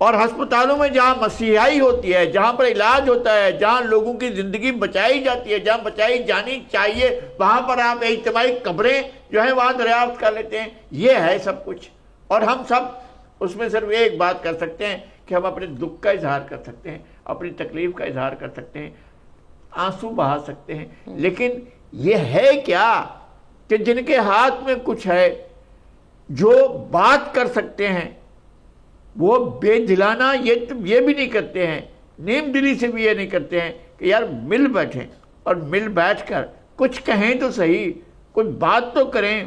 اور ہسپتالوں میں جہاں مسیحائی ہوتی ہے، جہاں پر علاج ہوتا ہے، جہاں لوگوں کی زندگی بچائی جاتی ہے، جہاں بچائی جانی چاہیے، وہاں پر آپ اجتماعی قبریں جو ہیں وہاں دریافت کر لیتے ہیں. یہ ہے سب کچھ. اور ہم سب اس میں صرف ایک بات کر سکتے ہیں کہ ہم اپنے دکھ کا اظہار کر سکتے ہیں، اپنی تکلیف کا اظہار کر سکتے ہیں، آنسو بہا سکتے ہیں. لیکن یہ ہے کیا کہ جن کے ہاتھ میں کچھ ہے، جو بات کر سکتے ہیں، وہ بے دلانہ یہ بھی نہیں کرتے ہیں، نیم دلی سے بھی یہ نہیں کرتے ہیں کہ یار مل بیٹھیں اور مل بیٹھ کر کچھ کہیں تو صحیح، کچھ بات تو کریں.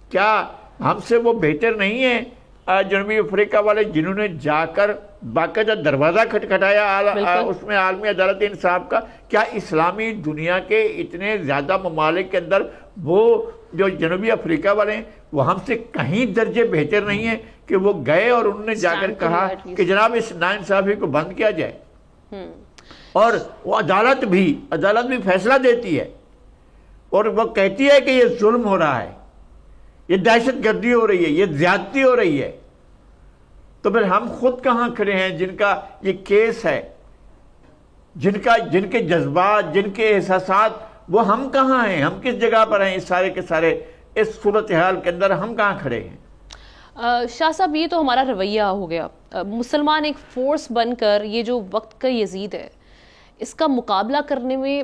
کیا ہم سے وہ بہتر نہیں ہیں جنوبی افریقہ والے جنہوں نے جا کر باقاعدہ دروازہ کھٹکھٹایا اس میں عالمی عدالت انصاف کا؟ کیا اسلامی دنیا کے اتنے زیادہ ممالک کے اندر وہ جو جنوبی افریقہ والے ہیں وہ ہم سے کہیں درجے بہتر نہیں ہیں کہ وہ گئے اور انہوں نے جا کر کہا کہ جناب اس ناانصافی کو بند کیا جائے؟ اور وہ عدالت بھی فیصلہ دیتی ہے اور وہ کہتی ہے کہ یہ ظلم ہو رہا ہے، یہ دہشت گردی ہو رہی ہے، یہ زیادتی ہو رہی ہے. تو پھر ہم خود کہاں کھڑے ہیں جن کا یہ کیس ہے، جن کے جذبات، جن کے احساسات، وہ ہم کہاں ہیں؟ ہم کس جگہ پر ہیں؟ اس سارے کے سارے اس صورتحال کے اندر ہم کہاں کھڑے ہیں؟ شاہ صاحب، یہ تو ہمارا رویہ ہو گیا. مسلمان ایک فورس بن کر یہ جو وقت کا یزید ہے، اس کا مقابلہ کرنے میں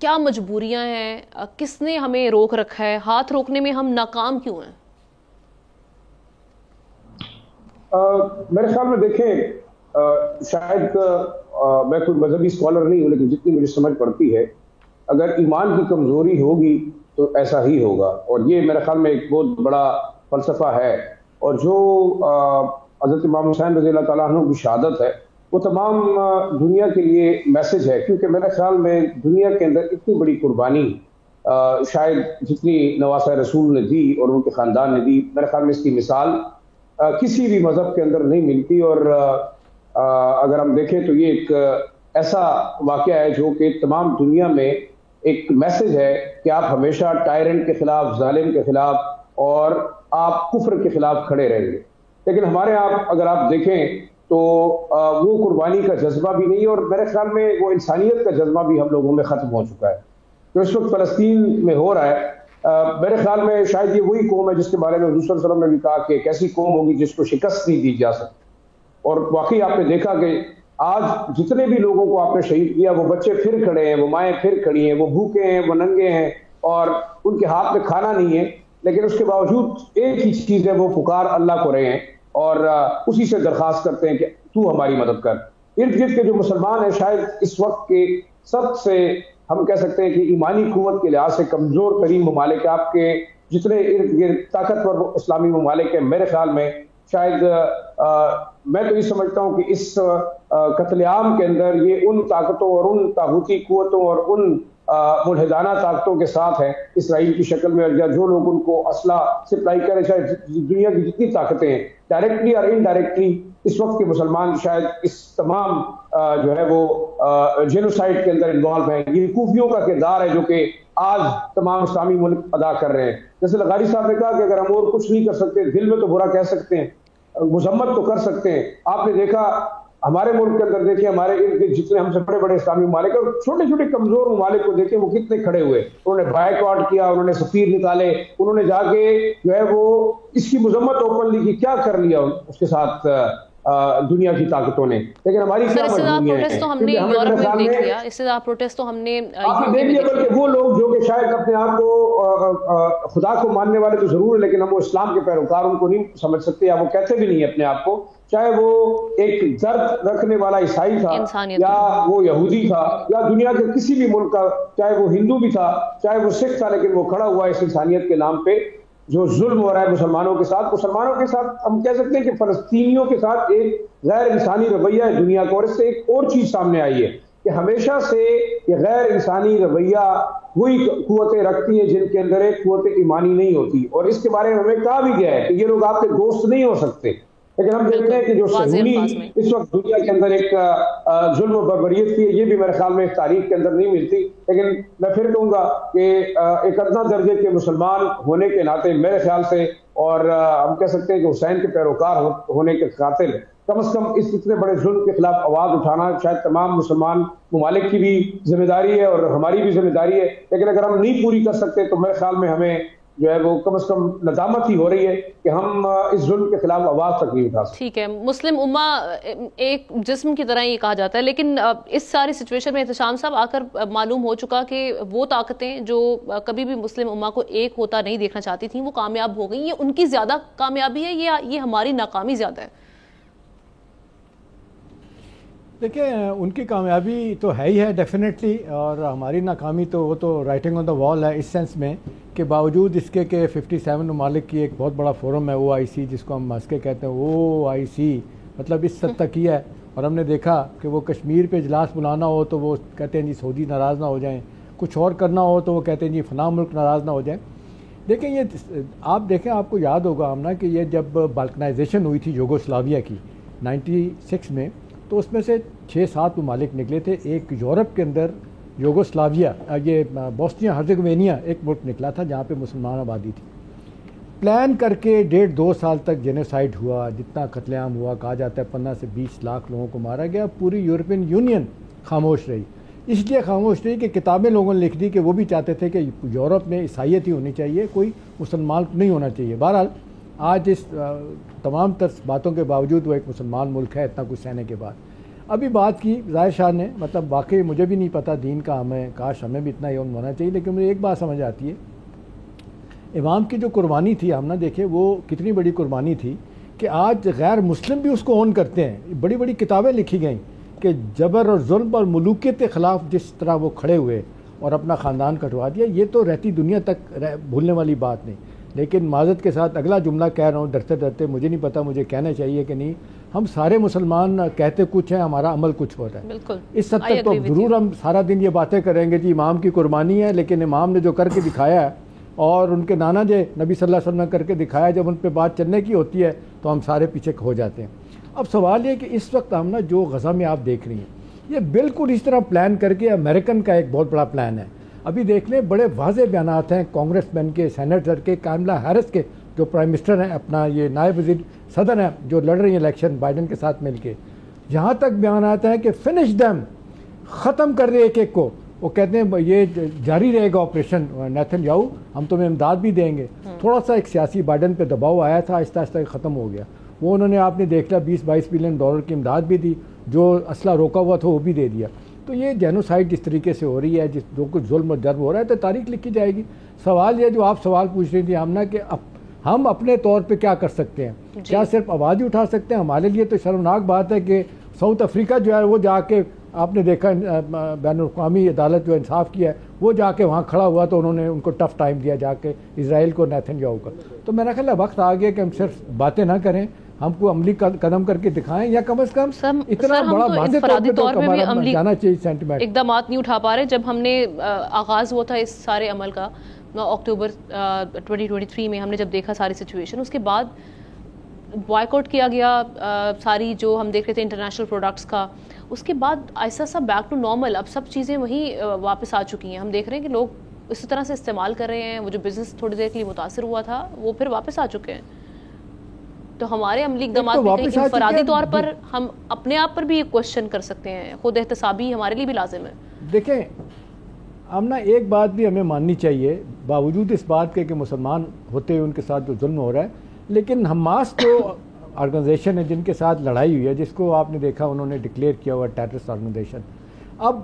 کیا مجبوریاں ہیں؟ کس نے ہمیں روک رکھا ہے؟ ہاتھ روکنے میں ہم ناکام کیوں ہیں؟ میرے خیال میں دیکھیں، شاید میں کوئی مذہبی اسکالر نہیں ہوں، لیکن جتنی مجھے سمجھ پڑتی ہے، اگر ایمان کی کمزوری ہوگی تو ایسا ہی ہوگا. اور یہ میرے خیال میں ایک بہت بڑا فلسفہ ہے. اور جو حضرت امام حسین رضی اللہ تعالیٰ عنہ کی شہادت ہے، وہ تمام دنیا کے لیے میسج ہے. کیونکہ میرے خیال میں دنیا کے اندر اتنی بڑی قربانی شاید جتنی نواسہ رسول نے دی اور ان کے خاندان نے دی، میرے خیال میں اس کی مثال کسی بھی مذہب کے اندر نہیں ملتی. اور اگر ہم دیکھیں تو یہ ایک ایسا واقعہ ہے جو کہ تمام دنیا میں ایک میسج ہے کہ آپ ہمیشہ ٹائرنٹ کے خلاف، ظالم کے خلاف اور آپ کفر کے خلاف کھڑے رہیں گے. لیکن ہمارے آپ اگر آپ دیکھیں تو وہ قربانی کا جذبہ بھی نہیں، اور میرے خیال میں وہ انسانیت کا جذبہ بھی ہم لوگوں میں ختم ہو چکا ہے. جو اس وقت فلسطین میں ہو رہا ہے، میرے خیال میں شاید یہ وہی قوم ہے جس کے بارے میں حضور صلی اللہ علیہ وسلم نے بھی کہا کہ ایک ایسی قوم ہوگی جس کو شکست نہیں دی جا سکتی. اور واقعی آپ نے دیکھا کہ آج جتنے بھی لوگوں کو آپ نے شہید کیا، وہ بچے پھر کھڑے ہیں، وہ مائیں پھر کھڑی ہیں، وہ بھوکے ہیں، وہ ننگے ہیں اور ان کے ہاتھ میں کھانا نہیں ہے. لیکن اس کے باوجود ایک ہی چیز ہے، وہ پکار اللہ کو رہے ہیں اور اسی سے درخواست کرتے ہیں کہ تو ہماری مدد کر. ارد گرد کے جو مسلمان ہیں شاید اس وقت کے سب سے ہم کہہ سکتے ہیں کہ ایمانی قوت کے لحاظ سے کمزور ترین ممالک، آپ کے جتنے ارد گرد طاقتور اسلامی ممالک ہیں، میرے خیال میں شاید میں تو یہ سمجھتا ہوں کہ اس قتل عام کے اندر یہ ان طاقتوں اور ان طاغوتی قوتوں اور ان ملحدانہ طاقتوں کے ساتھ ہیں اسرائیل کی شکل میں، یا جو لوگ ان کو اسلحہ سپلائی کریں. شاید دنیا کی جتنی طاقتیں ہیں ڈائریکٹلی اور انڈائریکٹلی اس وقت کے مسلمان شاید اس تمام جو ہے وہ جینوسائیڈ کے اندر انوالو ہیں. یہ کوفیوں کا کردار ہے جو کہ آج تمام اسلامی ملک ادا کر رہے ہیں. جیسے لغاری صاحب نے کہا کہ اگر ہم اور کچھ نہیں کر سکتے، دل میں تو برا کہہ سکتے ہیں، مذمت تو کر سکتے ہیں. آپ نے دیکھا ہمارے ملک کے اندر، دیکھیں ہمارے ارد گرد جتنے ہم سے بڑے بڑے اسلامی ممالک اور چھوٹے چھوٹے کمزور ممالک کو دیکھیں، وہ کتنے کھڑے ہوئے. انہوں نے بائیک آؤٹ کیا، انہوں نے سفیر نکالے، انہوں نے جا کے جو ہے وہ اس کی مذمت اوپنلی کی. کیا کر لیا اس کے ساتھ دنیا کی طاقتوں نے؟ لیکن ہماری کیا مجبوریاں ہیں؟ پروٹیسٹ تو ہم نے یورپ میں دیکھ لیا، اس سے پروٹیسٹ تو ہم نے دیکھ لیا. بلکہ وہ لوگ جو کہ شاید اپنے آپ کو خدا کو ماننے والے تو ضرور ہیں، لیکن ہم وہ اسلام کے پیروکار ان کو نہیں سمجھ سکتے، یا وہ کہتے بھی نہیں اپنے آپ کو، چاہے وہ ایک درد رکھنے والا عیسائی تھا یا وہ یہودی تھا یا دنیا کے کسی بھی ملک کا، چاہے وہ ہندو بھی تھا چاہے وہ سکھ تھا، لیکن وہ کھڑا ہوا اس انسانیت کے نام پہ. جو ظلم ہو رہا ہے مسلمانوں کے ساتھ ہم کہہ سکتے ہیں کہ فلسطینیوں کے ساتھ ایک غیر انسانی رویہ ہے دنیا کو. اور اس سے ایک اور چیز سامنے آئی ہے کہ ہمیشہ سے یہ غیر انسانی رویہ وہی قوتیں رکھتی ہیں جن کے اندر ایک قوت ایمانی نہیں ہوتی. اور اس کے بارے میں ہمیں کہا بھی گیا ہے کہ یہ لوگ آپ کے دوست نہیں ہو سکتے. لیکن ہم دیکھتے ہیں کہ جو صہیونی اس وقت دنیا کے اندر ایک ظلم و بربریت کی ہے، یہ بھی میرے خیال میں تاریخ کے اندر نہیں ملتی. لیکن میں پھر کہوں گا کہ ایک ادنا درجے کے مسلمان ہونے کے ناطے میرے خیال سے، اور ہم کہہ سکتے ہیں کہ حسین کے پیروکار ہونے کے خاطر کم از کم اس اتنے بڑے ظلم کے خلاف آواز اٹھانا شاید تمام مسلمان ممالک کی بھی ذمہ داری ہے اور ہماری بھی ذمہ داری ہے، لیکن اگر ہم نہیں پوری کر سکتے تو میرے خیال میں ہمیں جو ہے وہ کم از کم ندامت ہی ہو رہی ہے کہ ہم اس ظلم کے خلاف آواز تک نہیں اٹھا سکتے۔ ٹھیک ہے، مسلم امہ ایک جسم کی طرح یہ کہا جاتا ہے، لیکن اس ساری سچویشن میں احتشام صاحب آ کر معلوم ہو چکا کہ وہ طاقتیں جو کبھی بھی مسلم امہ کو ایک ہوتا نہیں دیکھنا چاہتی تھیں وہ کامیاب ہو گئی۔ یہ ان کی زیادہ کامیابی ہے یا یہ ہماری ناکامی زیادہ ہے؟ دیکھیں ان کی کامیابی تو ہے ہی ہے ڈیفینیٹلی، اور ہماری ناکامی تو وہ تو رائٹنگ آن دا وال ہے، اس سینس میں کہ باوجود اس کے کہ 57 ممالک کی ایک بہت بڑا فورم ہے OIC جس کو ہم ماسکے کہتے ہیں، OIC مطلب اس حد تک کیا ہے، اور ہم نے دیکھا کہ وہ کشمیر پہ اجلاس بلانا ہو تو وہ کہتے ہیں جی سعودی ناراض نہ ہو جائیں، کچھ اور کرنا ہو تو وہ کہتے ہیں جی فلاں ملک ناراض نہ ہو جائیں۔ دیکھیں یہ آپ دیکھیں، آپ کو یاد ہوگا ہم نا کہ یہ جب بالکنائزیشن ہوئی تھی یوگوسلاویہ کی 96 میں، تو اس میں سے 6-7 ممالک نکلے تھے۔ ایک یورپ کے اندر یوگوسلاویہ، یہ بوسنیا ہرزیگوینیا ایک ملک نکلا تھا جہاں پہ مسلمان آبادی تھی۔ پلان کر کے 1.5-2 سال تک جینوسائیڈ ہوا، جتنا قتل عام ہوا، کہا جاتا ہے 15 سے 20 لاکھ لوگوں کو مارا گیا۔ پوری یورپین یونین خاموش رہی، اس لیے خاموش رہی کہ کتابیں لوگوں نے لکھ دی کہ وہ بھی چاہتے تھے کہ یورپ میں عیسائیت ہی ہونی چاہیے، کوئی مسلمان نہیں ہونا چاہیے۔ بہرحال آج اس تمام تر باتوں کے باوجود وہ ایک مسلمان ملک ہے اتنا کچھ سہنے کے بعد۔ ابھی بات کی ظاہر شاہ نے، مطلب واقعی مجھے بھی نہیں پتہ دین کا، ہمیں کاش ہمیں بھی اتنا علم ہونا چاہیے، لیکن مجھے ایک بات سمجھ آتی ہے، امام کی جو قربانی تھی ہم نہ دیکھے وہ کتنی بڑی قربانی تھی کہ آج غیر مسلم بھی اس کو اون کرتے ہیں۔ بڑی بڑی کتابیں لکھی گئیں کہ جبر اور ظلم اور ملوکیت کے خلاف جس طرح وہ کھڑے ہوئے اور اپنا خاندان کٹوا دیا، یہ تو رہتی دنیا تک بھولنے والی بات نہیں۔ لیکن معذرت کے ساتھ اگلا جملہ کہہ رہا ہوں ڈرتے ڈرتے، مجھے نہیں پتہ مجھے کہنا چاہیے کہ نہیں، ہم سارے مسلمان کہتے کچھ ہیں، ہمارا عمل کچھ ہوتا ہے۔ بالکل اس حد تک تو ضرور ہم سارا دن یہ باتیں کریں گے جی امام کی قربانی ہے، لیکن امام نے جو کر کے دکھایا ہے اور ان کے نانا جی نبی صلی اللہ علیہ وسلم نے کر کے دکھایا، جب ان پہ بات چلنے کی ہوتی ہے تو ہم سارے پیچھے ہو جاتے ہیں۔ اب سوال یہ کہ اس وقت ہم نا جو غزہ میں آپ دیکھ رہی ہیں، یہ بالکل اس طرح پلان کر کے امریکن کا ایک بہت بڑا پلان ہے۔ ابھی دیکھ لیں بڑے واضح بیانات ہیں کانگریس مین کے، سینیٹر کے، کاملا ہیرس کے جو پرائم منسٹر ہیں، اپنا یہ نائب وزیر صدر ہیں جو لڑ رہی ہیں الیکشن بائیڈن کے ساتھ مل کے، یہاں تک بیانات ہیں کہ فنش دیم، ختم کر رہے ایک کو۔ وہ کہتے ہیں یہ جاری رہے گا آپریشن نیتن یاہو، ہم تمہیں امداد بھی دیں گے۔ تھوڑا سا ایک سیاسی بائیڈن پہ دباؤ آیا تھا، آہستہ آہستہ ختم ہو گیا۔ وہ انہوں نے آپ نے دیکھ لیا $20-22 بلین کی امداد بھی دی، جو اسلحہ روکا ہوا تھا وہ بھی دے دیا۔ تو یہ جینوسائیڈ جس طریقے سے ہو رہی ہے، جس جو کچھ ظلم اور جرم ہو رہا ہے تو تاریخ لکھی جائے گی۔ سوال یہ جو آپ سوال پوچھ رہی تھی ہم کہ ہم اپنے طور پہ کیا کر سکتے ہیں؟ کیا صرف آواز ہی اٹھا سکتے ہیں؟ ہمارے لیے تو شرمناک بات ہے کہ ساؤتھ افریقہ جو ہے وہ جا کے، آپ نے دیکھا بین الاقوامی عدالت جو انصاف کیا ہے، وہ جا کے وہاں کھڑا ہوا تو انہوں نے ان کو ٹف ٹائم دیا جا کے اسرائیل کو، نیتن یاہو کا۔ تو میرا خیال ہے وقت آ گیا کہ ہم صرف باتیں نہ کریں، ہم کو عملی قدم کر کے دکھائیں، یا کم از کم اتنا بڑا انفرادی طور پہ بھی عملی جانا چاہیے سینٹیمنٹ اقدامات نہیں اٹھا پا رہے۔ جب ہم نے آغاز ہوا تھا اس سارے عمل کا اکتوبر 2023 میں، ہم نے جب دیکھا ساری سچویشن، اس کے بعد بوائیکاٹ کیا گیا ساری جو ہم دیکھ رہے تھے انٹرنیشنل پروڈکٹس کا، اس کے بعد ایسا سا بیک ٹو نارمل، اب سب چیزیں وہیں واپس آ چکی ہیں۔ ہم دیکھ رہے ہیں کہ لوگ اس طرح سے استعمال کر رہے ہیں، وہ جو بزنس تھوڑی دیر کے لیے متاثر ہوا تھا وہ پھر واپس آ چکے ہیں۔ تو ہمارے عملی اقدامات میں انفرادی طور پر ہم اپنے آپ پر بھی یہ کوشچن کر سکتے ہیں، خود احتسابی ہمارے لیے بھی لازم ہے۔ دیکھیں ہم ایک بات بھی ہمیں ماننی چاہیے، باوجود اس بات کے کہ مسلمان ہوتے ہوئے ان کے ساتھ جو ظلم ہو رہا ہے، لیکن حماس جو آرگنائزیشن ہے جن کے ساتھ لڑائی ہوئی ہے، جس کو آپ نے دیکھا انہوں نے ڈکلیئر کیا ہوا ٹیررسٹ آرگنائزیشن، اب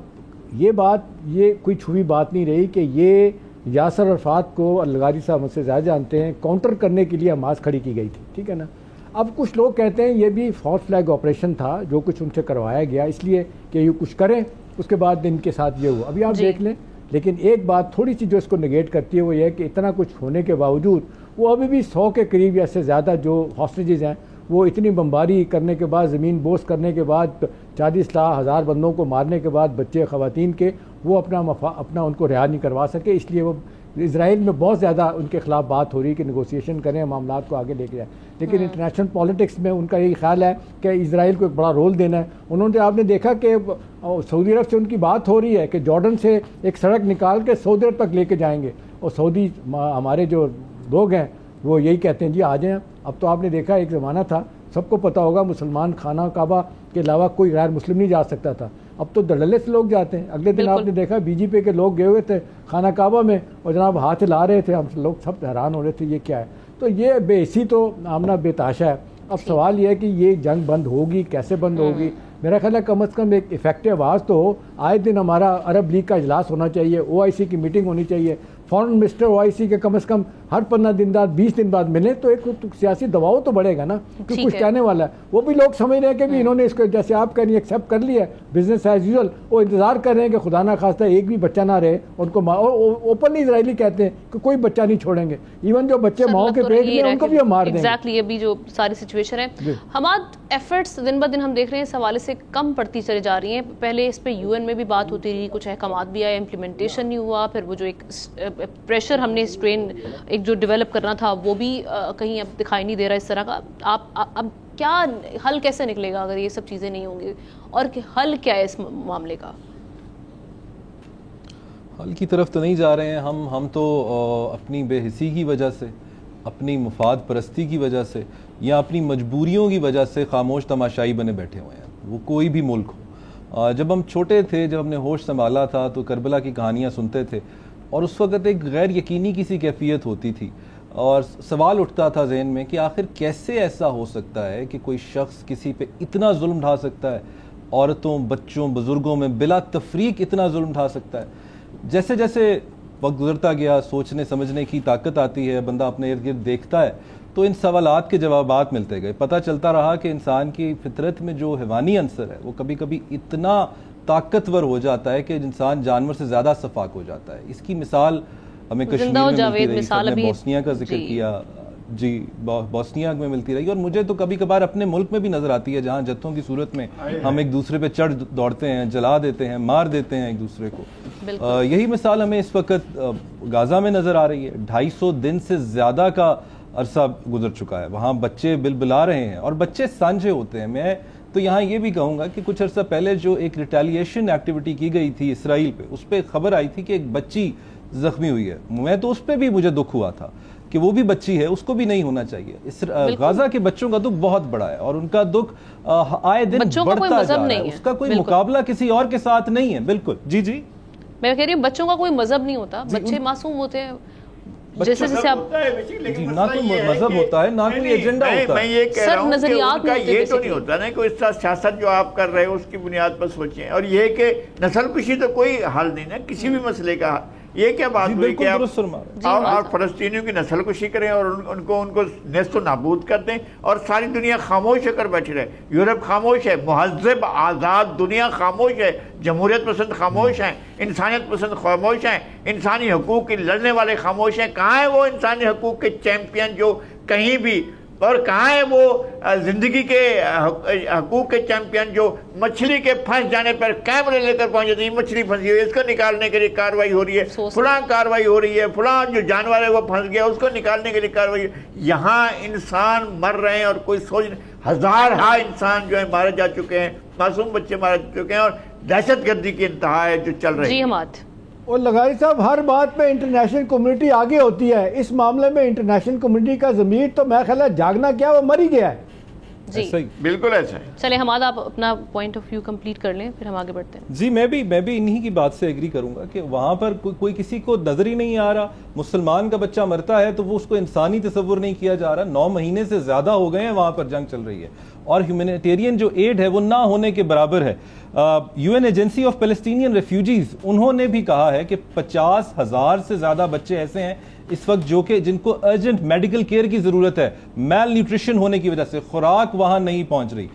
یہ بات یہ کوئی چھوئی بات نہیں رہی کہ یہ یاسر عرفات کو الغاری صاحب مجھ سے زیادہ جانتے ہیں کاؤنٹر کرنے کے لیے حماس کھڑی کی گئی تھی، ٹھیک ہے نا۔ اب کچھ لوگ کہتے ہیں یہ بھی فالس فلیگ آپریشن تھا جو کچھ ان سے کروایا گیا، اس لیے کہ یہ کچھ کریں، اس کے بعد ان کے ساتھ یہ ہوا۔ ابھی آپ دیکھ لیں، لیکن ایک بات تھوڑی سی جو اس کو نگیٹ کرتی ہے وہ یہ ہے کہ اتنا کچھ ہونے کے باوجود وہ ابھی بھی 100 کے قریب یا سے زیادہ جو ہاسٹیجز ہیں، وہ اتنی بمباری کرنے کے بعد، زمین بوس کرنے کے بعد، 40 لاکھ ہزار بندوں کو مارنے کے بعد، بچے خواتین کے، وہ اپنا ان کو رہا نہیں کروا سکے، اس لیے وہ اسرائیل میں بہت زیادہ ان کے خلاف بات ہو رہی ہے کہ نیگوسیشن کریں، معاملات کو آگے لے کے جائیں۔ لیکن انٹرنیشنل پالیٹکس میں ان کا یہی خیال ہے کہ اسرائیل کو ایک بڑا رول دینا ہے۔ انہوں نے، آپ نے دیکھا کہ سعودی عرب سے ان کی بات ہو رہی ہے کہ جارڈن سے ایک سڑک نکال کے سعودی عرب تک لے کے جائیں گے، اور سعودی ہمارے جو لوگ ہیں وہ یہی کہتے ہیں جی آ جائیں۔ اب تو آپ نے دیکھا ایک زمانہ تھا سب کو پتہ ہوگا مسلمان خانہ کعبہ کے علاوہ کوئی غیر مسلم نہیں جا سکتا تھا. اب تو دھڑلے سے لوگ جاتے ہیں. اگلے دن آپ نے دیکھا بی جے پی کے لوگ گئے ہوئے تھے خانہ کعبہ میں اور جناب ہاتھ ہلا رہے تھے, ہم لوگ سب حیران ہو رہے تھے یہ کیا ہے. تو یہ بے حسی تو آمنا بے تحاشا ہے. اب سوال یہ ہے کہ یہ جنگ بند ہوگی, کیسے بند ہوگی. میرا خیال ہے کم از کم ایک افیکٹو آواز تو ہو. آئے دن ہمارا عرب لیگ کا اجلاس ہونا چاہیے, OIC کی میٹنگ ہونی چاہیے, فورن منسٹر OIC کے کم از کم ہر 15 دن بعد 20 دن بعد ملیں تو ایک سیاسی دباؤ تو بڑھے گا نا کہ کچھ کہنے والا ہے. وہ بھی لوگ سمجھ رہے ہیں کہ بھی انہوں نے اس کو جیسے آپ کہہ رہی ہیں ایکسیپٹ کر لیا ہے, بزنس ایز یوزل. وہ انتظار کر رہے ہیں کہ خدا نہ خواستہ ایک بھی بچہ نہ رہے. ان کو اوپنلی اسرائیلی کہتے ہیں کہ کوئی بچہ نہیں چھوڑیں گے, ایون جو بچے ماؤں کے پیٹ میں ان کو بھی ہم مار دیں گے. ایگزیکٹلی ابھی جو ساری سچویشن ہے حماد, ایفرٹس دن بہ دن ہم دیکھ رہے ہیں اس حوالے سے کم پڑتی چلی جا رہی ہیں. پہلے اس پہ UN میں بھی بات ہوتی رہی, کچھ احکامات بھی آئے, امپلیمنٹیشن نہیں ہوا. پھر وہ جو ایک پریشر ہم نے اسٹرین ایک جو ڈیولپ کرنا تھا وہ بھی کہیں اب دکھائی نہیں دے رہا اس طرح کا. آپ اب کیا حل کیسے نکلے گا اگر یہ سب چیزیں نہیں ہوں گی, اور حل کیا ہے اس معاملے کا؟ حل کی طرف تو نہیں جا رہے ہیں ہم تو اپنی بے حسی کی وجہ سے, اپنی مفاد پرستی کی وجہ سے یا اپنی مجبوریوں کی وجہ سے خاموش تماشائی بنے بیٹھے ہوئے ہیں. وہ کوئی بھی ملک ہو. جب ہم چھوٹے تھے, جب ہم نے ہوش سنبھالا تھا تو کربلا کی کہانیاں سنتے تھے اور اس وقت ایک غیر یقینی کسی کیفیت ہوتی تھی اور سوال اٹھتا تھا ذہن میں کہ آخر کیسے ایسا ہو سکتا ہے کہ کوئی شخص کسی پہ اتنا ظلم ڈھا سکتا ہے, عورتوں, بچوں, بزرگوں میں بلا تفریق اتنا ظلم ڈھا سکتا ہے. جیسے جیسے وقت گزرتا گیا, سوچنے سمجھنے کی طاقت آتی ہے, بندہ اپنے ارد گرد دیکھتا ہے تو ان سوالات کے جوابات ملتے گئے. پتہ چلتا رہا کہ انسان کی فطرت میں جو حیوانی عنصر ہے وہ کبھی کبھی اتنا طاقتور ہو جاتا ہے کہ انسان جانور سے زیادہ شفاق ہو جاتا ہے. اس کی مثال ہمیں کشمیر میں ملتی رہی, سب نے بوسنیا کا ذکر کیا, جی بوسنیا میں ملتی رہی, اور مجھے تو کبھی کبھار اپنے ملک میں بھی نظر آتی ہے جہاں جتھوں کی صورت میں ہم ایک دوسرے پہ چڑھ دوڑتے ہیں, جلا دیتے ہیں, مار دیتے ہیں ایک دوسرے کو. یہی مثال ہمیں اس وقت غازہ میں نظر آ رہی ہے. 250 دن سے زیادہ کا عرصہ گزر چکا ہے, وہاں بچے بلبلا رہے ہیں اور بچے سانجے ہوتے ہیں. میں تو یہاں یہ بھی کہوں گا کہ کچھ عرصہ پہلے جو ایک ریٹیلیشن ایکٹیویٹی کی گئی تھی اسرائیل پہ, اس پہ خبر آئی تھی کہ ایک بچی زخمی ہوئی ہے. میں تو اس پہ بھی مجھے دکھ ہوا تھا کہ وہ بھی بچی ہے, اس کو بھی نہیں ہونا چاہیے. غازہ کے بچوں کا دکھ بہت بڑا ہے اور ان کا دکھ آئے دن بڑھتا جا رہا ہے. اس کا کوئی مقابلہ کسی اور کے ساتھ نہیں ہے. بالکل جی جی میں کہہ رہی ہوں بچوں کا کوئی مذہب نہیں ہوتا, بچے معصوم ہوتے ہیں. جیسے جیسے آپ نہ کوئی مذہب ہوتا ہے, نہ کوئی ایجنڈا ہوتا ہے. میں یہ کہہ رہا ہوں کہ ان کا یہ تو نہیں ہوتا نا کہ اس طرح سیاست جو آپ کر رہے ہو اس کی بنیاد پر سوچیں. اور یہ کہ نسل کشی تو کوئی حل نہیں نا کسی بھی مسئلے کا. یہ کیا بات ہوئی کہ آپ فلسطینیوں کی نسل کشی کریں اور ان کو نیست و نابود کر دیں اور ساری دنیا خاموش ہو کر بیٹھی رہے. یورپ خاموش ہے, مہذب آزاد دنیا خاموش ہے, جمہوریت پسند خاموش ہیں, انسانیت پسند خاموش ہیں, انسانی حقوق کے لڑنے والے خاموش ہیں. کہاں ہے وہ انسانی حقوق کے چیمپئن جو کہیں بھی, اور کہاں ہے وہ زندگی کے حقوق کے چیمپئن جو مچھلی کے پھنس جانے پر کیمرے لے کر پہنچ جاتے ہیں, مچھلی پھنسی ہوئی ہے, اس کو نکالنے کے لیے کاروائی ہو رہی ہے, فلاں کاروائی ہو رہی ہے, فلاں جو جانور ہے وہ پھنس گیا اس کو نکالنے کے لیے کاروائی. یہاں انسان مر رہے ہیں اور کوئی سوچ نہیں. ہزارہا انسان جو ہے مارے جا چکے ہیں, معصوم بچے مارے جا چکے ہیں, اور دہشت گردی کی انتہا ہے جو چل رہی ہے. جی حماد. اور لغاری صاحب ہر بات پہ انٹرنیشنل کمیونٹی آگے ہوتی ہے. اس معاملے میں انٹرنیشنل کمیونٹی کا ضمیر تو میں خیال ہے جاگنا کیا, وہ مر ہی گیا ہے. جی بالکل ایسا ہے. چلیں حماد آپ اپنا پوائنٹ آف ویو کمپلیٹ کر لیں پھر ہم آگے بڑھتے ہیں. جی میں بھی انہی کی بات سے ایگری کروں گا کہ وہاں پر کوئی کسی کو نظر ہی نہیں آ رہا. مسلمان کا بچہ مرتا ہے تو وہ اس کو انسانی تصور نہیں کیا جا رہا. 9 مہینے سے زیادہ ہو گئے ہیں وہاں پر جنگ چل رہی ہے اور ہیومینیٹیرین جو ایڈ ہے وہ نہ ہونے کے برابر ہے. UN agency of Palestinian refugees انہوں نے بھی کہا ہے کہ 50,000 سے زیادہ بچے ایسے ہیں اس وقت جن کو ارجنٹ میڈیکل کیئر کی ضرورت ہے, میل نیوٹریشن ہونے کی وجہ سے خوراک وہاں نہیں پہنچ رہی.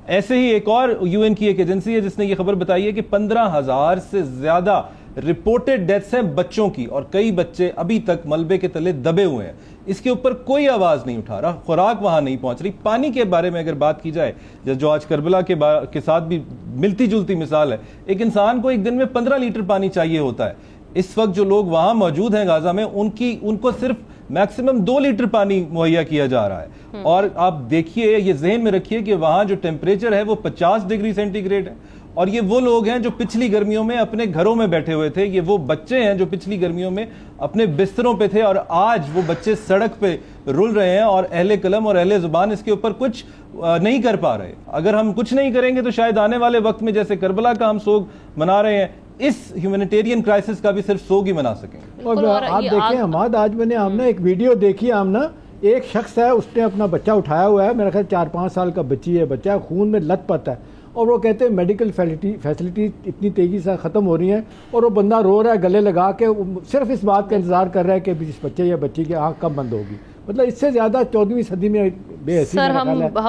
ایسے ہی ایک اور UN کی ایک ایجنسی ہے جس نے یہ خبر بتائی ہے کہ 15,000 سے زیادہ رپورٹڈ ڈیتھس ہیں بچوں کی, اور کئی بچے ابھی تک ملبے کے تلے دبے ہوئے ہیں. اس کے اوپر کوئی آواز نہیں اٹھا رہا, خوراک وہاں نہیں پہنچ رہی. پانی کے بارے میں اگر بات کی جائے جو آج کربلا کے ساتھ بھی ملتی جلتی مثال ہے, ایک انسان کو ایک دن میں 15 لیٹر پانی چاہیے ہوتا ہے. اس وقت جو لوگ وہاں موجود ہیں غازہ میں ان کو صرف میکسیمم 2 لیٹر پانی مہیا کیا جا رہا ہے. اور آپ دیکھیے, یہ ذہن میں رکھیے کہ وہاں جو ٹیمپریچر ہے وہ 50 ڈگری سینٹی گریڈ ہے اور یہ وہ لوگ ہیں جو پچھلی گرمیوں میں اپنے گھروں میں بیٹھے ہوئے تھے, یہ وہ بچے ہیں جو پچھلی گرمیوں میں اپنے بستروں پہ تھے, اور آج وہ بچے سڑک پہ رول رہے ہیں اور اہل قلم اور اہل زبان اس کے اوپر کچھ نہیں کر پا رہے. اگر ہم کچھ نہیں کریں گے تو شاید آنے والے وقت میں جیسے کربلا کا ہم سوگ منا رہے ہیں, اس ہیومینیٹیرین کرائسس کا بھی صرف سوگ ہی منا سکیں گے. اور آپ دیکھیں حماد, آج میں نے ہم نے ایک ویڈیو دیکھی آمنا, ایک شخص ہے, اس نے اپنا بچہ اٹھایا ہوا ہے, میرا خیال 4-5 سال کا بچی ہے, بچہ خون میں لت پت ہے, اور وہ کہتے ہیں میڈیکل فیسلٹی اتنی تیزی سے ختم ہو رہی ہیں, اور وہ بندہ رو رہا ہے گلے لگا کے, صرف اس بات کا انتظار کر رہا ہے کہ اس بچے یا بچی کی آنکھ کب بند ہوگی. مطلب اس سے زیادہ 14ویں صدی میں بے حسی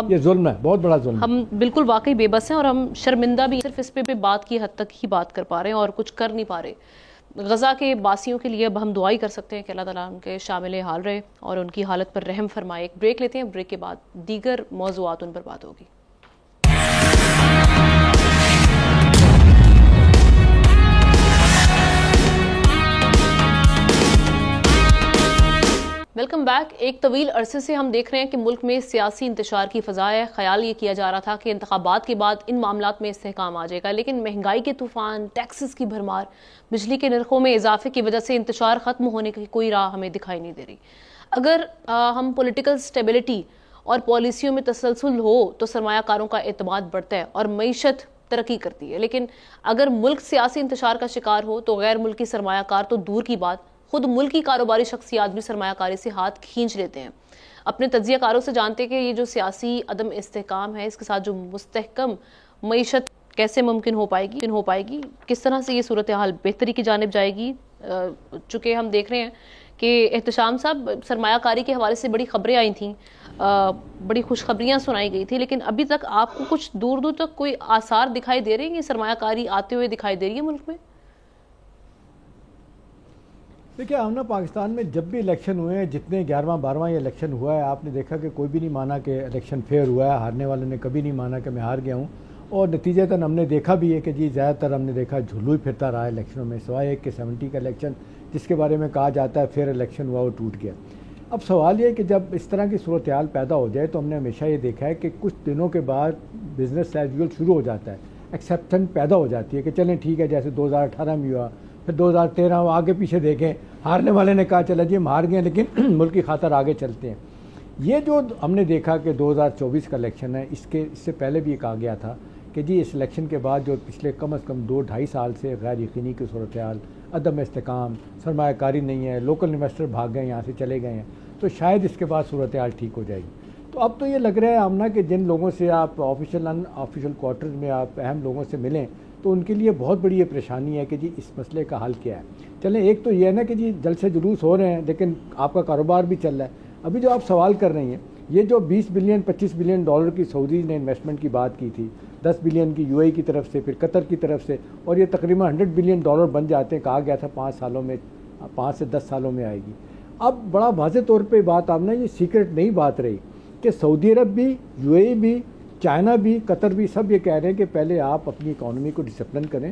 یہ ظلم ہے, بہت بڑا ظلم. ہم بالکل واقعی بے بس ہیں, اور ہم شرمندہ بھی صرف اس پہ بات کی حد تک ہی بات کر پا رہے ہیں اور کچھ کر نہیں پا رہے. غزہ کے باسیوں کے لیے اب ہم دعائی کر سکتے ہیں کہ اللہ تعالیٰ ان کے شامل حال رہے اور ان کی حالت پر رحم فرمائے. ایک بریک لیتے ہیں, بریک کے بعد دیگر موضوعات ان پر بات ہوگی. Welcome back. ایک طویل عرصے سے ہم دیکھ رہے ہیں کہ ملک میں سیاسی انتشار کی فضا ہے. خیال یہ کیا جا رہا تھا کہ انتخابات کے بعد ان معاملات میں استحکام آ جائے گا, لیکن مہنگائی کے طوفان, ٹیکسز کی بھرمار, بجلی کے نرخوں میں اضافے کی وجہ سے انتشار ختم ہونے کی کوئی راہ ہمیں دکھائی نہیں دے رہی. اگر ہم پولیٹیکل سٹیبلٹی اور پالیسیوں میں تسلسل ہو تو سرمایہ کاروں کا اعتماد بڑھتا ہے اور معیشت ترقی کرتی ہے, لیکن اگر ملک سیاسی انتشار کا شکار ہو تو غیر ملکی سرمایہ کار تو دور کی بات, خود ملکی کاروباری شخصیات بھی سرمایہ کاری سے ہاتھ کھینچ لیتے ہیں. اپنے تجزیہ کاروں سے جانتے ہیں کہ یہ جو سیاسی عدم استحکام ہے, اس کے ساتھ جو مستحکم معیشت کیسے ممکن ہو پائے گی, کس طرح سے یہ صورتحال بہتری کی جانب جائے گی. چونکہ ہم دیکھ رہے ہیں کہ احتشام صاحب, سرمایہ کاری کے حوالے سے بڑی خبریں آئی تھیں, بڑی خوشخبریاں سنائی گئی تھی, لیکن ابھی تک آپ کو کچھ دور دور تک کوئی آثار دکھائی دے رہے ہیں, سرمایہ کاری آتے ہوئے دکھائی دے رہی ہے ملک میں؟ دیکھیں ہم پاکستان میں جب بھی الیکشن ہوئے ہیں, جتنے 11واں-12واں یہ الیکشن ہوا ہے, آپ نے دیکھا کہ کوئی بھی نہیں مانا کہ الیکشن فیئر ہوا ہے, ہارنے والے نے کبھی نہیں مانا کہ میں ہار گیا ہوں, اور نتیجتاً ہم نے دیکھا بھی ہے کہ جی زیادہ تر ہم نے دیکھا جھولو ہی پھرتا رہا ہے الیکشنوں میں, سوائے ایک کہ 70 کا الیکشن جس کے بارے میں کہا جاتا ہے فیئر الیکشن ہوا, وہ ٹوٹ گیا. اب سوال یہ ہے کہ جب اس طرح کی صورتحال پیدا ہو جائے تو ہم نے ہمیشہ یہ دیکھا ہے کہ کچھ دنوں کے بعد بزنس ایز یوزول شروع ہو جاتا ہے, ایکسیپٹنس پیدا ہو جاتی ہے کہ چلیں ٹھیک ہے, جیسے 2018 میں ہوا, پھر 2013 آگے پیچھے دیکھیں, ہارنے والے نے کہا چلا جی ہم ہار گئے لیکن ملک کی خاطر آگے چلتے ہیں. یہ جو ہم نے دیکھا کہ 2024 کا الیکشن ہے, اس سے پہلے بھی یہ کہا گیا تھا کہ جی اس الیکشن کے بعد جو پچھلے کم از کم 2-2.5 سال سے غیر یقینی کی صورتحال, عدم استحکام, سرمایہ کاری نہیں ہے, لوکل انویسٹر بھاگ گئے یہاں سے چلے گئے ہیں, تو شاید اس کے بعد صورتحال ٹھیک ہو جائے گی. تو اب تو یہ لگ رہا ہے ہم کہ جن لوگوں سے آپ آفیشیل ان آفیشیل کوارٹرز میں آپ اہم لوگوں سے ملیں تو ان کے لیے بہت بڑی یہ پریشانی ہے کہ جی اس مسئلے کا حل کیا ہے. چلیں ایک تو یہ ہے نا کہ جی جلسے جلوس ہو رہے ہیں لیکن آپ کا کاروبار بھی چل رہا ہے. ابھی جو آپ سوال کر رہی ہیں, یہ جو 20 بلین 25 بلین ڈالر کی سعودی نے انویسٹمنٹ کی بات کی تھی, 10 بلین کی UAE کی طرف سے, پھر قطر کی طرف سے, اور یہ تقریباً 100 بلین ڈالر بن جاتے ہیں, کہا گیا تھا 5 سالوں میں, 5 سے 10 سالوں میں آئے گی. اب بڑا واضح طور پہ بات آپ نے, یہ سیکرٹ نہیں بات رہی کہ سعودی عرب بھی, UAE بھی, چائنا بھی, قطر بھی, سب یہ کہہ رہے ہیں کہ پہلے آپ اپنی اکانومی کو ڈسپلن کریں,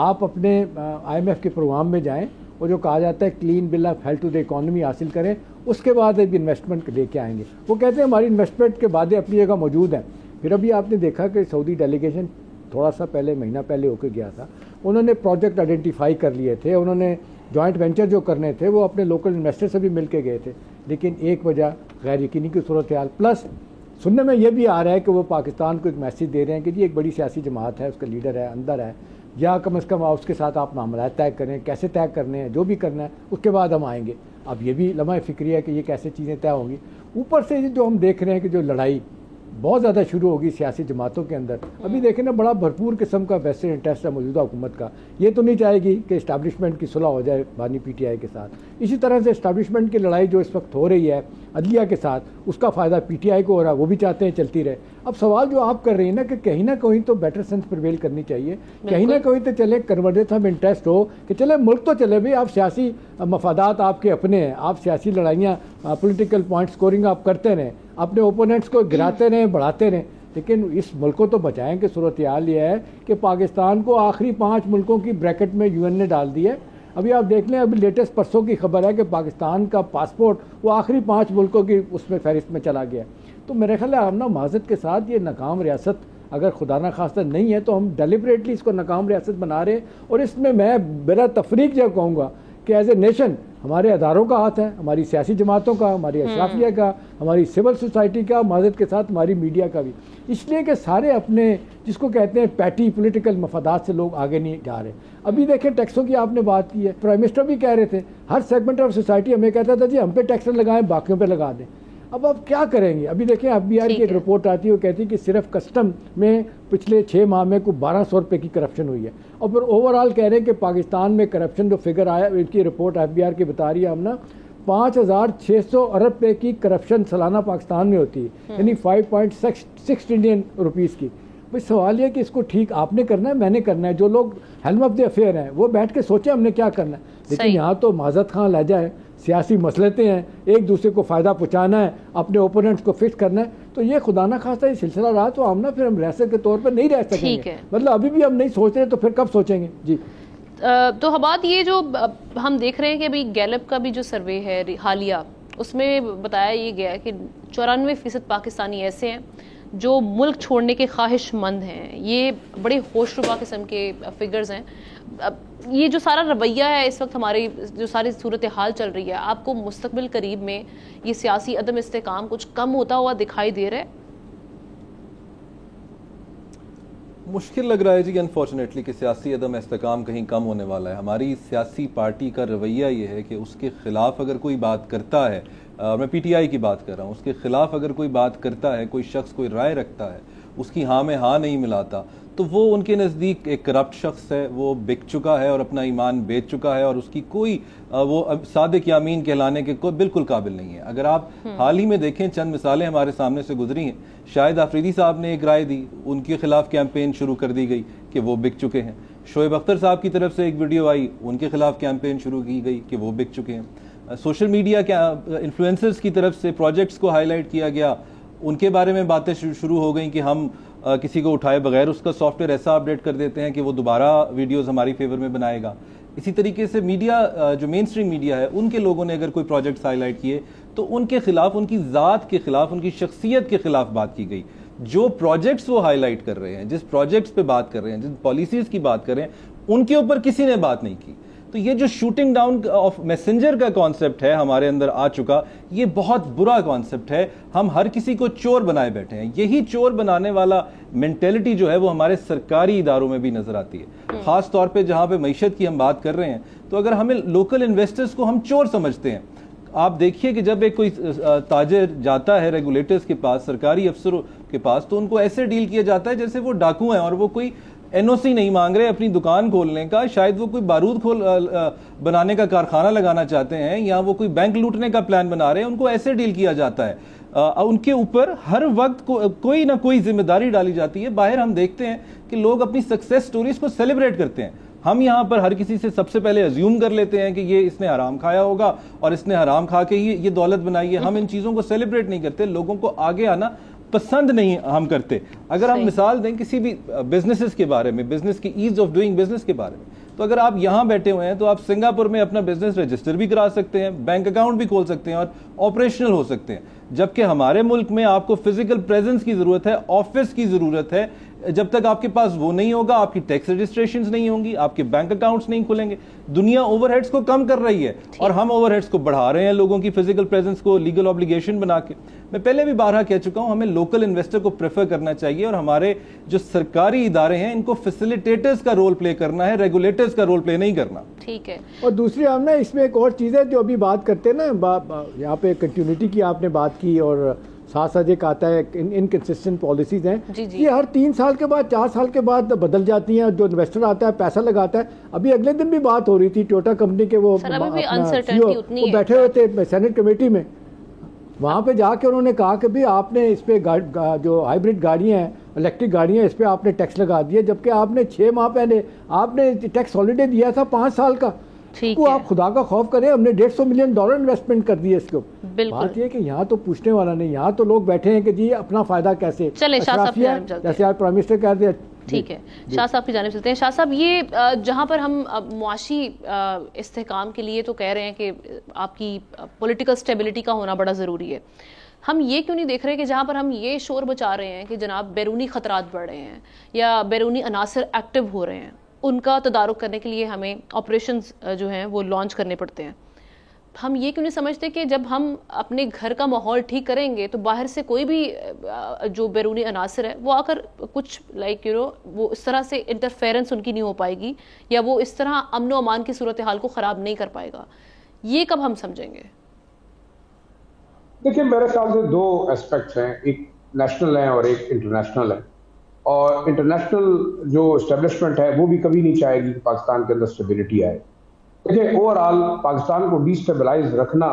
آپ اپنے IMF کے پروگرام میں جائیں اور جو کہا جاتا ہے clean bill of health to the economy حاصل کریں, اس کے بعد ابھی انویسٹمنٹ لے کے آئیں گے. وہ کہتے ہیں ہماری انویسٹمنٹ کے وعدے اپنی جگہ موجود ہیں. پھر ابھی آپ نے دیکھا کہ سعودی ڈیلیگیشن تھوڑا سا پہلے, مہینہ پہلے ہو کے گیا تھا, انہوں نے پروجیکٹ آئیڈینٹیفائی کر لیے تھے, انہوں نے جوائنٹ وینچر جو کرنے تھے وہ اپنے لوکل انویسٹر سے بھی مل کے گئے تھے, لیکن ایک وجہ غیر یقینی کی صورتحال, پلس سننے میں یہ بھی آ رہا ہے کہ وہ پاکستان کو ایک میسیج دے رہے ہیں کہ جی ایک بڑی سیاسی جماعت ہے, اس کا لیڈر ہے, اندر ہے, یا کم از کم اس کے ساتھ آپ معاملات طے کریں, کیسے طے کرنے ہیں, جو بھی کرنا ہے اس کے بعد ہم آئیں گے. اب یہ بھی لمحہ فکری ہے کہ یہ کیسے چیزیں طے ہوں گی. اوپر سے جو ہم دیکھ رہے ہیں کہ جو لڑائی بہت زیادہ شروع ہوگی سیاسی جماعتوں کے اندر, ابھی دیکھیں نا بڑا بھرپور قسم کا ویسٹرن انٹرسٹ ہے موجودہ حکومت کا. یہ تو نہیں چاہے گی کہ اسٹیبلشمنٹ کی صلح ہو جائے بانی PTI کے ساتھ. اسی طرح سے اسٹیبلشمنٹ کی لڑائی جو اس وقت ہو رہی ہے عدلیہ کے ساتھ, اس کا فائدہ PTI کو ہو رہا ہے, وہ بھی چاہتے ہیں چلتی رہے. اب سوال جو آپ کر رہی ہیں نا کہ کہیں نہ کہیں تو بیٹر سینس پرویل کرنی چاہیے, کہیں نہ کہیں تو چلے کنورجنس آف انٹرسٹ ہو کہ چلے ملک تو چلے بھی, آپ سیاسی مفادات آپ کے اپنے ہیں, آپ سیاسی لڑائیاں پولیٹیکل پوائنٹ سکورنگ آپ کرتے رہیں, اپنے اوپوننٹس کو گراتے رہیں, بڑھاتے رہیں, لیکن اس ملک کو تو بچائیں. کہ صورتحال یہ ہے کہ پاکستان کو آخری 5 ملکوں کی بریکٹ میں UN نے ڈال دی ہے. ابھی آپ دیکھ لیں, ابھی لیٹسٹ پرسوں کی خبر ہے کہ پاکستان کا پاسپورٹ وہ آخری 5 ملکوں کی اس میں فہرست میں چلا گیا. تو میرے خیال ہے ہم نا معذرت کے ساتھ یہ ناکام ریاست اگر خدا نخواستہ نہیں ہے تو ہم ڈیلیبریٹلی اس کو ناکام ریاست بنا رہے ہیں. اور اس میں بلا تفریق جو کہوں گا کہ ایز اے نیشن ہمارے اداروں کا ہاتھ ہے, ہماری سیاسی جماعتوں کا, ہماری اشرافیہ کا, ہماری سول سوسائٹی کا, معذرت کے ساتھ ہماری میڈیا کا بھی, اس لیے کہ سارے اپنے جس کو کہتے ہیں پیٹی پولیٹیکل مفادات سے لوگ آگے نہیں جا رہے. ابھی دیکھیں ٹیکسوں کی آپ نے بات کی ہے, پرائم منسٹر بھی کہہ رہے تھے ہر سیگمنٹ آف سوسائٹی ہمیں کہتا تھا جی ہم پہ ٹیکس لگائیں باقیوں پہ لگا دیں. اب آپ کیا کریں گے؟ ابھی دیکھیں FBI کی ایک رپورٹ آتی ہے, وہ کہتی ہے کہ صرف کسٹم میں پچھلے 6 ماہ میں کوئی 1200 روپے کی کرپشن ہوئی ہے. اور پھر اوور آل کہہ رہے ہیں کہ پاکستان میں کرپشن جو فگر آیا ان کی رپورٹ FBI کی بتا رہی ہے ہم نا 5600 ارب روپے کی کرپشن سالانہ پاکستان میں ہوتی ہے, یعنی 5.6 ٹریلین روپیز کی. بھائی سوال یہ کہ اس کو ٹھیک آپ نے کرنا ہے, میں نے کرنا ہے, جو لوگ ہیلم آف دی افیئر ہیں وہ بیٹھ کے سوچیں ہم نے کیا کرنا ہے. لیکن یہاں تو معذرت خواہ لہجہ ہے, سیاسی مسئلے ہیں, ایک دوسرے کو فائدہ پہنچانا ہے, اپنے اوپوننٹس کو فکس کرنا ہے. تو یہ خدا نہ خواستہ یہ سلسلہ رہا تو ہم نا پھر ہم ریاست کے طور پر نہیں رہ سکیں گے. مطلب ابھی بھی ہم نہیں سوچ رہے تو پھر کب سوچیں گے؟ جی تو بات یہ جو ہم دیکھ رہے ہیں کہ ابھی گیلپ کا بھی جو سروے ہے حالیہ, اس میں بتایا یہ گیا کہ 94% پاکستانی ایسے ہیں جو ملک چھوڑنے کے خواہش مند ہیں. یہ بڑے ہوش ربا قسم کے فگرز ہیں. یہ جو سارا رویہ ہے اس وقت ہماری جو ساری صورتحال چل رہی ہے, آپ کو مستقبل قریب میں یہ سیاسی عدم استحکام کچھ کم ہوتا ہوا دکھائی دے رہا ہے؟ مشکل لگ رہا ہے جی انفارچونیٹلی کہ سیاسی عدم استحکام کہیں کم ہونے والا ہے. ہماری سیاسی پارٹی کا رویہ یہ ہے کہ اس کے خلاف اگر کوئی بات کرتا ہے, میں PTI کی بات کر رہا ہوں, اس کے خلاف اگر کوئی بات کرتا ہے, کوئی شخص کوئی رائے رکھتا ہے, اس کی ہاں میں ہاں نہیں ملاتا, تو وہ ان کے نزدیک ایک کرپٹ شخص ہے, وہ بک چکا ہے اور اپنا ایمان بیچ چکا ہے, اور اس کی کوئی وہ صادق یامین کہلانے کے کوئی بالکل قابل نہیں ہے. اگر آپ حال ہی میں دیکھیں, چند مثالیں ہمارے سامنے سے گزری ہیں. شاہد آفریدی صاحب نے ایک رائے دی, ان کے خلاف کیمپین شروع کر دی گئی کہ وہ بک چکے ہیں. شعیب اختر صاحب کی طرف سے ایک ویڈیو آئی, ان کے خلاف کیمپین شروع کی گئی کہ وہ بک چکے ہیں. سوشل میڈیا کے انفلوئنسرز کی طرف سے پروجیکٹس کو ہائی لائٹ کیا گیا, ان کے بارے میں باتیں شروع ہو گئیں کہ ہم کسی کو اٹھائے بغیر اس کا سافٹ ویئر ایسا اپڈیٹ کر دیتے ہیں کہ وہ دوبارہ ویڈیوز ہماری فیور میں بنائے گا. اسی طریقے سے میڈیا جو مین اسٹریم میڈیا ہے, ان کے لوگوں نے اگر کوئی پروجیکٹس ہائی لائٹ کیے تو ان کے خلاف, ان کی ذات کے خلاف, ان کی شخصیت کے خلاف بات کی گئی. جو پروجیکٹس وہ ہائی لائٹ کر رہے ہیں, جس پروجیکٹس پہ بات کر رہے ہیں, جن پالیسیز کی بات کر رہے ہیں, ان کے اوپر کسی نے بات نہیں کی. تو یہ جو شوٹنگ ڈاؤن آف میسنجر کا کانسیپٹ ہے ہمارے اندر آ چکا, یہ بہت برا کانسیپٹ ہے. ہم ہر کسی کو چور بنائے بیٹھے ہیں. یہی چور بنانے والا مینٹیلٹی جو ہے وہ ہمارے سرکاری اداروں میں بھی نظر آتی ہے, خاص طور پہ جہاں پہ معیشت کی ہم بات کر رہے ہیں. تو اگر ہمیں لوکل انویسٹرز کو ہم چور سمجھتے ہیں, آپ دیکھیے کہ جب ایک کوئی تاجر جاتا ہے ریگولیٹرز کے پاس, سرکاری افسروں کے پاس, تو ان کو ایسے ڈیل کیا جاتا ہے جیسے وہ ڈاکو ہیں اور وہ کوئی NOC نہیں مانگ رہے اپنی دکان کھولنے کا. شاید وہ کوئی بارود بنانے کا کارخانہ لگانا چاہتے ہیں, یا وہ کوئی بینک لوٹنے کا پلان بنا رہے ہیں. ان کو ایسے ڈیل کیا جاتا ہے, ان کے اوپر ہر وقت کوئی نہ کوئی ذمہ داری ڈالی جاتی ہے. باہر ہم دیکھتے ہیں کہ لوگ اپنی سکسیس سٹوریز کو سیلیبریٹ کرتے ہیں. ہم یہاں پر ہر کسی سے سب سے پہلے ازیوم کر لیتے ہیں کہ یہ اس نے حرام کھایا ہوگا اور اس نے حرام کھا کے ہی یہ دولت بنائی ہے. ہم ان چیزوں کو سیلیبریٹ نہیں کرتے, لوگوں کو آگے آنا پسند نہیں ہم کرتے. اگر ہم مثال دیں کسی بھی بزنسز کے بارے میں, بزنس کی ایز آف ڈوئنگ بزنس کے بارے میں, تو اگر آپ یہاں بیٹھے ہوئے ہیں تو آپ سنگاپور میں اپنا بزنس رجسٹر بھی کرا سکتے ہیں, بینک اکاؤنٹ بھی کھول سکتے ہیں اور آپریشنل ہو سکتے ہیں. جبکہ ہمارے ملک میں آپ کو فزیکل پریزنس کی ضرورت ہے, آفس کی ضرورت ہے. جب تک آپ کے پاس وہ نہیں ہوگا, آپ کی ٹیکس رجسٹریشنز نہیں ہوں گی, آپ کے بینک اکاؤنٹس نہیں کھلیں گے. دنیا اوور ہیڈز کو کم کر رہی ہے اور ہم اوور ہیڈز کو بڑھا رہے ہیں, لوگوں کی فزیکل پریزنس کو لیگل آبلیگیشن بنا کے. میں پہلے بھی بارہا کہہ چکا ہوں, ہمیں لوکل انویسٹر کو پریفر کرنا چاہیے, اور ہمارے جو سرکاری ادارے ہیں ان کو فیسیلیٹیٹرز کا رول پلے کرنا ہے, ریگولیٹرز کا رول پلے نہیں کرنا. ٹھیک ہے. اور دوسری ہم نا اس میں ایک اور چیز ہے جو ابھی بات کرتے ہیں نا, یہاں پہ کنٹینیوٹی کی آپ نے بات کی, اور ساتھ ساتھ ایک آتا ہے انکنسسٹنٹ پالیسیز ہیں. یہ ہر 3 سال کے بعد 4 سال کے بعد بدل جاتی ہیں. جو انویسٹر آتا ہے پیسہ لگاتا ہے. ابھی اگلے دن بھی بات ہو رہی تھی ٹوٹا کمپنی کے, وہ بیٹھے ہوئے تھے سینٹ کمیٹی میں, وہاں پہ جا کے انہوں نے کہا کہ بھی آپ نے اس پہ جو ہائیبریڈ گاڑیاں ہیں, الیکٹرک گاڑیاں, اس پہ آپ نے ٹیکس لگا دیا, جبکہ آپ نے 6 ماہ پہلے آپ نے ٹیکس ہالیڈے دیا تھا 5 سال کا. وہ آپ خدا کا خوف کریں, ہم نے $150 ملین انویسٹمنٹ کر دی ہے اس کو. بات یہ کہ یہاں تو پوچھنے والا نہیں, یہاں تو لوگ بیٹھے ہیں کہ جی اپنا فائدہ کیسے, جیسے آپ پرائم منسٹر کہتے ہیں. ٹھیک ہے, شاہ صاحب کی جانب چلتے ہیں. شاہ صاحب, یہ جہاں پر ہم معاشی استحکام کے لیے تو کہہ رہے ہیں کہ آپ کی پولیٹیکل سٹیبلٹی کا ہونا بڑا ضروری ہے, ہم یہ کیوں نہیں دیکھ رہے کہ جہاں پر ہم یہ شور بچا رہے ہیں کہ جناب بیرونی خطرات بڑھ رہے ہیں یا بیرونی عناصر ایکٹیو ہو رہے ہیں، ان کا تدارک کرنے کے لیے ہمیں آپریشنز جو ہیں وہ لانچ کرنے پڑتے ہیں، ہم یہ کیوں نہیں سمجھتے کہ جب ہم اپنے گھر کا ماحول ٹھیک کریں گے تو باہر سے کوئی بھی جو بیرونی عناصر ہے وہ آ کر کچھ وہ اس طرح سے انٹرفیرنس ان کی نہیں ہو پائے گی یا وہ اس طرح امن و امان کی صورتحال کو خراب نہیں کر پائے گا. یہ کب ہم سمجھیں گے؟ دیکھیں میرے خیال سے دو اسپیکٹس ہیں، ایک نیشنل ہے اور ایک انٹرنیشنل ہے، اور انٹرنیشنل جو اسٹیبلشمنٹ ہے وہ بھی کبھی نہیں چاہے گی کہ پاکستان کے اندر اسٹیبلٹی آئے. دیکھیں اوور آل پاکستان کو ڈی اسٹیبلائز رکھنا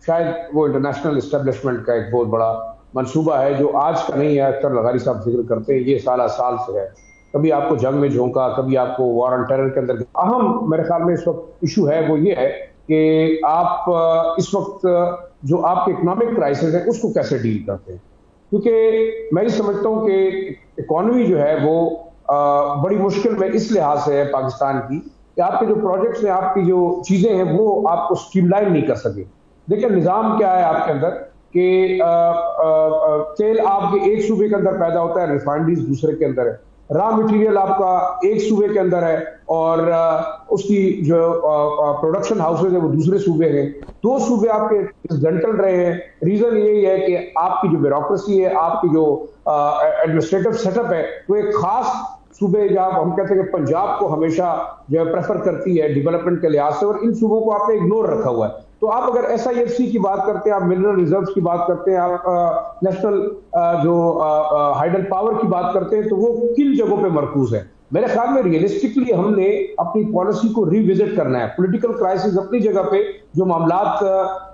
شاید وہ انٹرنیشنل اسٹیبلشمنٹ کا ایک بہت بڑا منصوبہ ہے جو آج کا نہیں ہے. اکثر لغاری صاحب ذکر کرتے ہیں یہ سالہ سال سے ہے، کبھی آپ کو جنگ میں جھونکا، کبھی آپ کو وار آن ٹیرر کے اندر. اہم میرے خیال میں اس وقت ایشو ہے وہ یہ ہے کہ آپ اس وقت جو آپ کے اکنامک کرائسس ہے اس کو کیسے ڈیل کرتے ہیں، کیونکہ میں یہ سمجھتا ہوں کہ اکانومی جو ہے وہ بڑی مشکل میں اس لحاظ سے ہے پاکستان کی کہ آپ کے جو پروجیکٹس ہیں، آپ کی جو چیزیں ہیں وہ آپ کو اسٹریم لائن نہیں کر سکے. دیکھیں نظام کیا ہے آپ کے اندر کہ تیل آپ کے ایک صوبے کے اندر پیدا ہوتا ہے، ریفائنڈریز دوسرے کے اندر ہے، را مٹیریل آپ کا ایک صوبے کے اندر ہے اور اس کی جو پروڈکشن ہاؤسز ہیں وہ دوسرے صوبے ہیں. دو صوبے آپ کے ڈنٹل رہے ہیں. ریزن یہی ہے کہ آپ کی جو بیوروکریسی ہے، آپ کی جو ایڈمنسٹریٹو سیٹ اپ ہے وہ ایک خاص صوبے جہاں ہم کہتے ہیں کہ پنجاب کو ہمیشہ جو ہے پریفر کرتی ہے ڈیولپمنٹ کے لحاظ سے، اور ان صوبوں کو آپ نے اگنور رکھا ہوا ہے. تو آپ اگر SIFC کی بات کرتے ہیں، آپ منرل ریزروز کی بات کرتے ہیں، آپ نیشنل جو ہائیڈل پاور کی بات کرتے ہیں، تو وہ کن جگہوں پہ مرکوز ہے؟ میرے خیال میں ریئلسٹکلی ہم نے اپنی پالیسی کو ری وزٹ کرنا ہے. پولیٹیکل کرائسس اپنی جگہ پہ، جو معاملات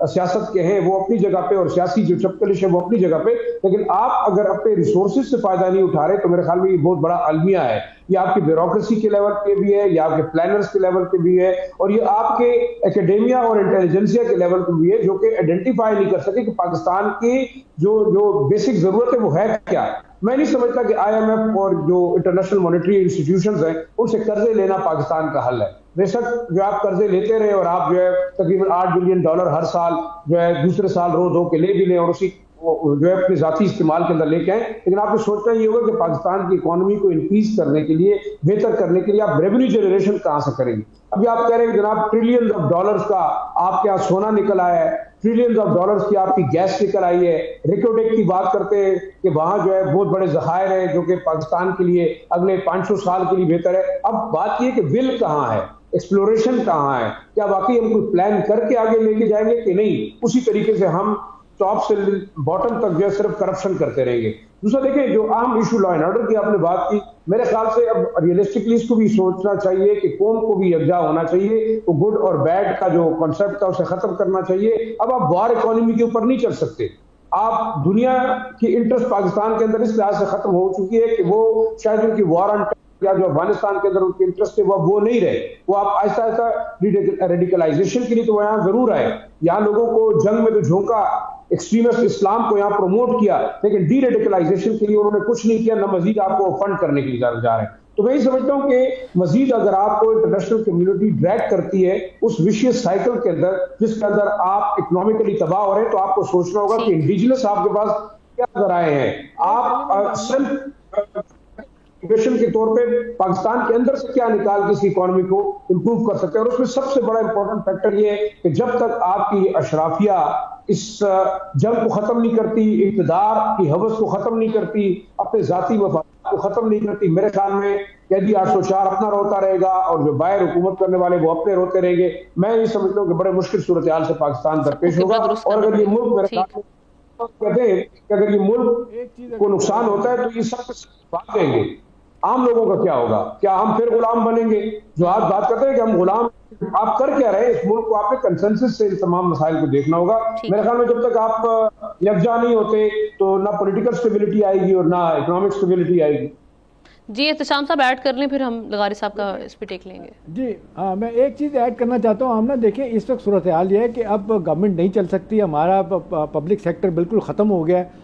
سیاست کے ہیں وہ اپنی جگہ پہ، اور سیاسی جو چپکلش ہے وہ اپنی جگہ پہ، لیکن آپ اگر اپنے ریسورسز سے فائدہ نہیں اٹھا رہے تو میرے خیال میں یہ بہت بڑا المیہ ہے. یہ آپ کی بیوروکریسی کے لیول پہ بھی ہے، یہ آپ کے پلانرز کے لیول پہ بھی ہے، اور یہ آپ کے اکیڈیمیا اور انٹیلیجنسیا کے لیول پہ بھی ہے، جو کہ آئیڈینٹیفائی نہیں کر سکے کہ پاکستان کی جو بیسک ضرورت ہے وہ ہے کیا. میں نہیں سمجھتا کہ IMF اور جو انٹرنیشنل مانیٹری انسٹیٹیوشنز ہیں ان سے قرضے لینا پاکستان کا حل ہے. بے شک جو آپ قرضے لیتے رہے اور آپ جو ہے تقریباً $8 بلین ہر سال جو ہے دوسرے سال رو کے لے بھی لیں اور اسی جو ہے اپنے ذاتی استعمال کے اندر لے کے آئیں، لیکن آپ کو سوچنا یہ ہوگا کہ پاکستان کی اکانومی کو انکریز کرنے کے لیے، بہتر کرنے کے لیے آپ ریونیو جنریشن کہاں سے کریں گے؟ ابھی آپ کہہ رہے ہیں کہ جناب ٹریلینز آف ڈالرز کا آپ کے یہاں سونا نکل آیا ہے، ٹریلینز آف ڈالرز کی آپ کی گیس نکل آئی ہے، ریکوڈیک کی بات کرتے ہیں کہ وہاں جو ہے بہت بڑے ذخائر ہیں جو کہ پاکستان کے لیے اگلے 500 سال کے لیے بہتر ہے. اب بات یہ کہ ول کہاں ہے، ایکسپلوریشن کہاں ہے؟ کیا واقعی ہم کوئی پلان کر کے آگے لے کے جائیں گے کہ نہیں اسی طریقے سے ہم ٹاپ سے باٹم تک جو ہے صرف کرپشن کرتے رہیں گے؟ دوسرا دیکھیں جو عام ایشو لا اینڈ آرڈر کی آپ نے بات کی، میرے خیال سے اب ریئلسٹکلی اس کو بھی سوچنا چاہیے کہ قوم کو بھی یکجا ہونا چاہیے. تو گڈ اور بیڈ کا جو کانسیپٹ تھا اسے ختم کرنا چاہیے. اب آپ وار اکانومی کے اوپر نہیں چل سکتے. آپ دنیا کی انٹرسٹ پاکستان کے اندر اس لحاظ سے ختم ہو چکی ہے کہ وہ شاید ان کی وار آن یا جو افغانستان کے اندر ان کے انٹرسٹ ہے وہ نہیں رہے. وہ آپ آہستہ آہستہ ریڈیکلائزیشن کے لیے تو یہاں ضرور آئے، یہاں لوگوں کو جنگ میں تو جھونکا، ایکسٹریمسٹ اسلام کو یہاں پروموٹ کیا، لیکن ڈی ریڈیکلائزیشن کے لیے انہوں نے کچھ نہیں کیا، نہ مزید آپ کو فنڈ کرنے کے لیے جا رہے ہیں. تو میں یہ سمجھتا ہوں کہ مزید اگر آپ کو انٹرنیشنل کمیونٹی ڈریگ کرتی ہے اس ویشیس سائیکل کے اندر جس کے اندر آپ اکنامکلی تباہ ہو رہے ہیں، تو آپ کو سوچنا ہوگا کہ انڈیجنس آپ کے پاس کیا ذرائع ہیں. آپ سیلف کے طور پہ پاکستان کے اندر سے کیا نکال کے اس کی اکانومی کو امپروو کر سکتے ہیں. اور اس میں سب سے بڑا امپورٹنٹ فیکٹر یہ ہے کہ جب تک آپ کی اشرافیہ اس جنگ کو ختم نہیں کرتی، اقتدار کی ہوس کو ختم نہیں کرتی، اپنے ذاتی مفاد کو ختم نہیں کرتی، میرے خیال میں قیدی 804 اپنا روتا رہے گا اور جو باہر حکومت کرنے والے وہ اپنے روتے رہیں گے. میں یہ سمجھتا ہوں کہ بڑے مشکل صورتحال سے پاکستان درپیش ہوگا. اور اگر یہ ملک میرے خیال میں کہتے ہیں کہ اگر یہ ملک کو نقصان ہوتا ہے تو یہ سب بات دیں گے، عام لوگوں کا کیا ہوگا؟ کیا ہم پھر غلام بنیں گے؟ جو آپ بات کرتے ہیں کہ ہم غلام، آپ کر کیا رہے اس ملک کو؟ آپ نے کنسنسس سے ان تمام مسائل کو دیکھنا ہوگا. میرے خیال میں جب تک آپ یکجا نہیں ہوتے تو نہ پولیٹیکل سٹیبلٹی آئے گی اور نہ اکنامک سٹیبلٹی آئے گی. جی احتشام صاحب ایڈ کر لیں، پھر ہم لغاری صاحب کا اس پہ ٹیک لیں گے. جی ہاں، میں ایک چیز ایڈ کرنا چاہتا ہوں. ہم نا دیکھیں اس وقت صورتحال یہ ہے کہ اب گورنمنٹ نہیں چل سکتی، ہمارا پبلک سیکٹر بالکل ختم ہو گیا ہے.